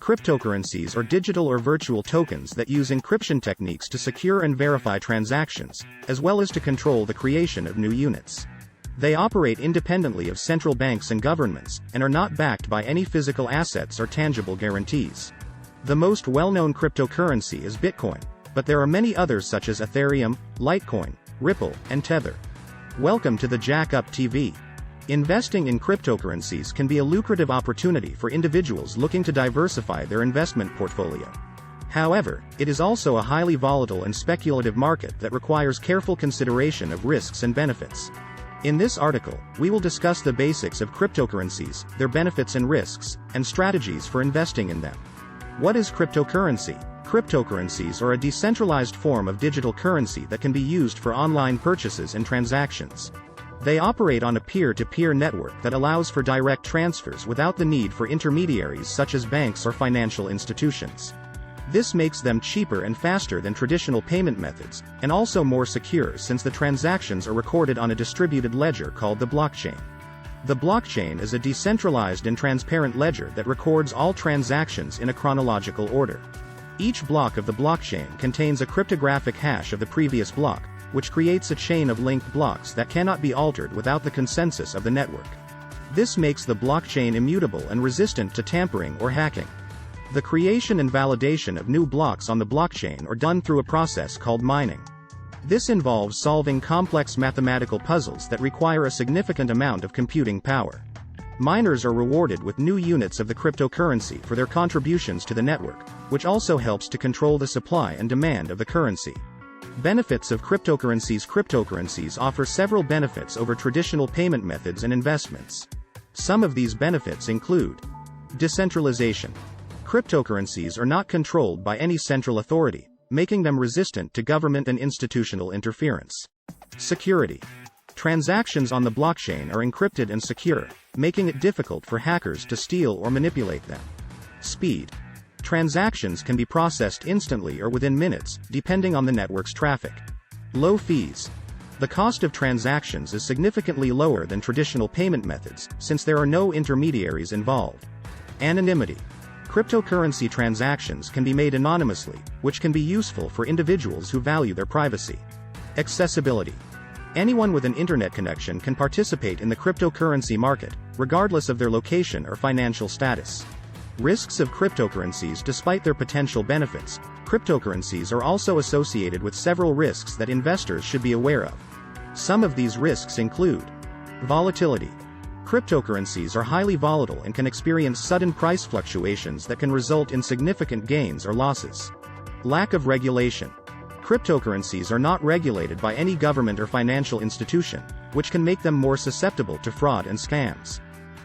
cryptocurrencies are digital or virtual tokens that use encryption techniques to secure and verify transactions, as well as to control the creation of new units. They operate independently of central banks and governments, and are not backed by any physical assets or tangible guarantees. The most well-known cryptocurrency is Bitcoin, but there are many others such as Ethereum, Litecoin, Ripple, and Tether. Welcome to the Jack Up TV. Investing in cryptocurrencies can be a lucrative opportunity for individuals looking to diversify their investment portfolio. However, it is also a highly volatile and speculative market that requires careful consideration of risks and benefits. In this article, we will discuss the basics of cryptocurrencies, their benefits and risks, and strategies for investing in them. What is cryptocurrency? Cryptocurrencies are a decentralized form of digital currency that can be used for online purchases and transactions. They operate on a peer-to-peer network that allows for direct transfers without the need for intermediaries such as banks or financial institutions. This makes them cheaper and faster than traditional payment methods, and also more secure since the transactions are recorded on a distributed ledger called the blockchain. The blockchain is a decentralized and transparent ledger that records all transactions in a chronological order. Each block of the blockchain contains a cryptographic hash of the previous block, which creates a chain of linked blocks that cannot be altered without the consensus of the network. This makes the blockchain immutable and resistant to tampering or hacking. The creation and validation of new blocks on the blockchain are done through a process called mining. This involves solving complex mathematical puzzles that require a significant amount of computing power. Miners are rewarded with new units of the cryptocurrency for their contributions to the network, which also helps to control the supply and demand of the currency. Benefits of cryptocurrencies. Cryptocurrencies offer several benefits over traditional payment methods and investments. Some of these benefits include decentralization. Cryptocurrencies are not controlled by any central authority, making them resistant to government and institutional interference. Security. Transactions on the blockchain are encrypted and secure, making it difficult for hackers to steal or manipulate them. Speed. Transactions can be processed instantly or within minutes, depending on the network's traffic. Low fees. The cost of transactions is significantly lower than traditional payment methods, since there are no intermediaries involved. Anonymity. Cryptocurrency transactions can be made anonymously, which can be useful for individuals who value their privacy. Accessibility. Anyone with an internet connection can participate in the cryptocurrency market, regardless of their location or financial status. Risks of cryptocurrencies. Despite their potential benefits, cryptocurrencies are also associated with several risks that investors should be aware of. Some of these risks include volatility. Cryptocurrencies are highly volatile and can experience sudden price fluctuations that can result in significant gains or losses. Lack of regulation. Cryptocurrencies are not regulated by any government or financial institution, which can make them more susceptible to fraud and scams.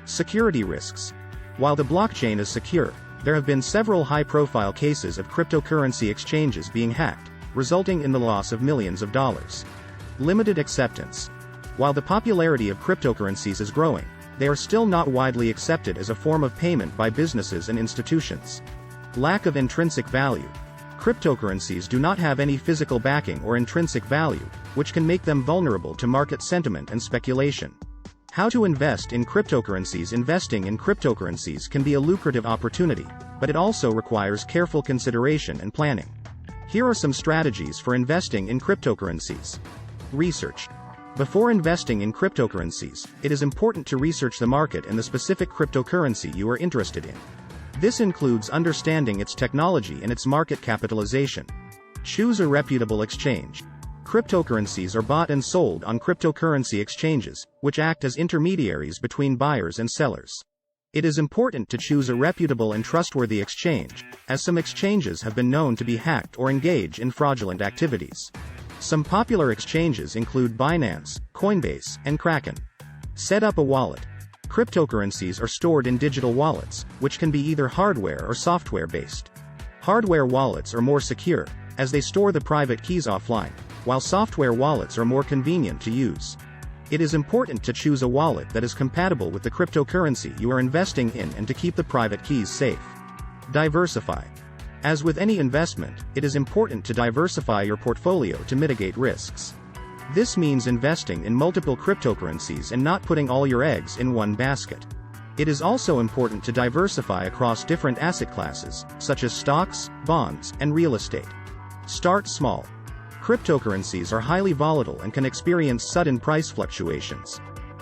Security risks. While the blockchain is secure, there have been several high-profile cases of cryptocurrency exchanges being hacked, resulting in the loss of millions of dollars. Limited acceptance. While the popularity of cryptocurrencies is growing, they are still not widely accepted as a form of payment by businesses and institutions. Lack of intrinsic value. Cryptocurrencies do not have any physical backing or intrinsic value, which can make them vulnerable to market sentiment and speculation. How to invest in cryptocurrencies. Investing in cryptocurrencies can be a lucrative opportunity, but it also requires careful consideration and planning. Here are some strategies for investing in cryptocurrencies. Research. Before investing in cryptocurrencies, it is important to research the market and the specific cryptocurrency you are interested in. This includes understanding its technology and its market capitalization. Choose a reputable exchange. Cryptocurrencies are bought and sold on cryptocurrency exchanges, which act as intermediaries between buyers and sellers. It is important to choose a reputable and trustworthy exchange, as some exchanges have been known to be hacked or engage in fraudulent activities. Some popular exchanges include Binance, Coinbase, and Kraken. Set up a wallet. Cryptocurrencies are stored in digital wallets, which can be either hardware or software-based. Hardware wallets are more secure, as they store the private keys offline, while software wallets are more convenient to use. It is important to choose a wallet that is compatible with the cryptocurrency you are investing in and to keep the private keys safe. Diversify. As with any investment, it is important to diversify your portfolio to mitigate risks. This means investing in multiple cryptocurrencies and not putting all your eggs in one basket. It is also important to diversify across different asset classes, such as stocks, bonds, and real estate. Start small. Cryptocurrencies are highly volatile and can experience sudden price fluctuations.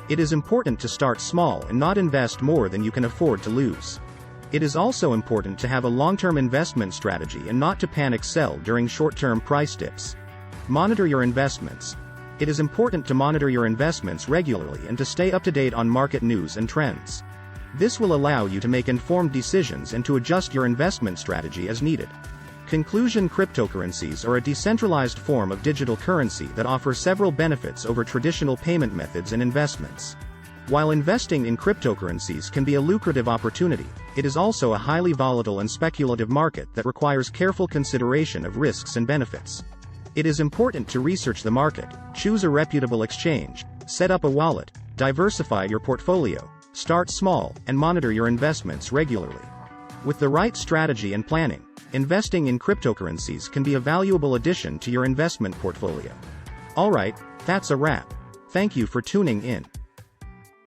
It is important to start small and not invest more than you can afford to lose. It is also important to have a long-term investment strategy and not to panic sell during short-term price dips. Monitor your investments. It is important to monitor your investments regularly and to stay up to date on market news and trends. This will allow you to make informed decisions and to adjust your investment strategy as needed. Conclusion: cryptocurrencies are a decentralized form of digital currency that offers several benefits over traditional payment methods and investments. While investing in cryptocurrencies can be a lucrative opportunity, it is also a highly volatile and speculative market that requires careful consideration of risks and benefits. It is important to research the market, choose a reputable exchange, set up a wallet, diversify your portfolio, start small, and monitor your investments regularly. With the right strategy and planning, investing in cryptocurrencies can be a valuable addition to your investment portfolio. Alright, that's a wrap. Thank you for tuning in.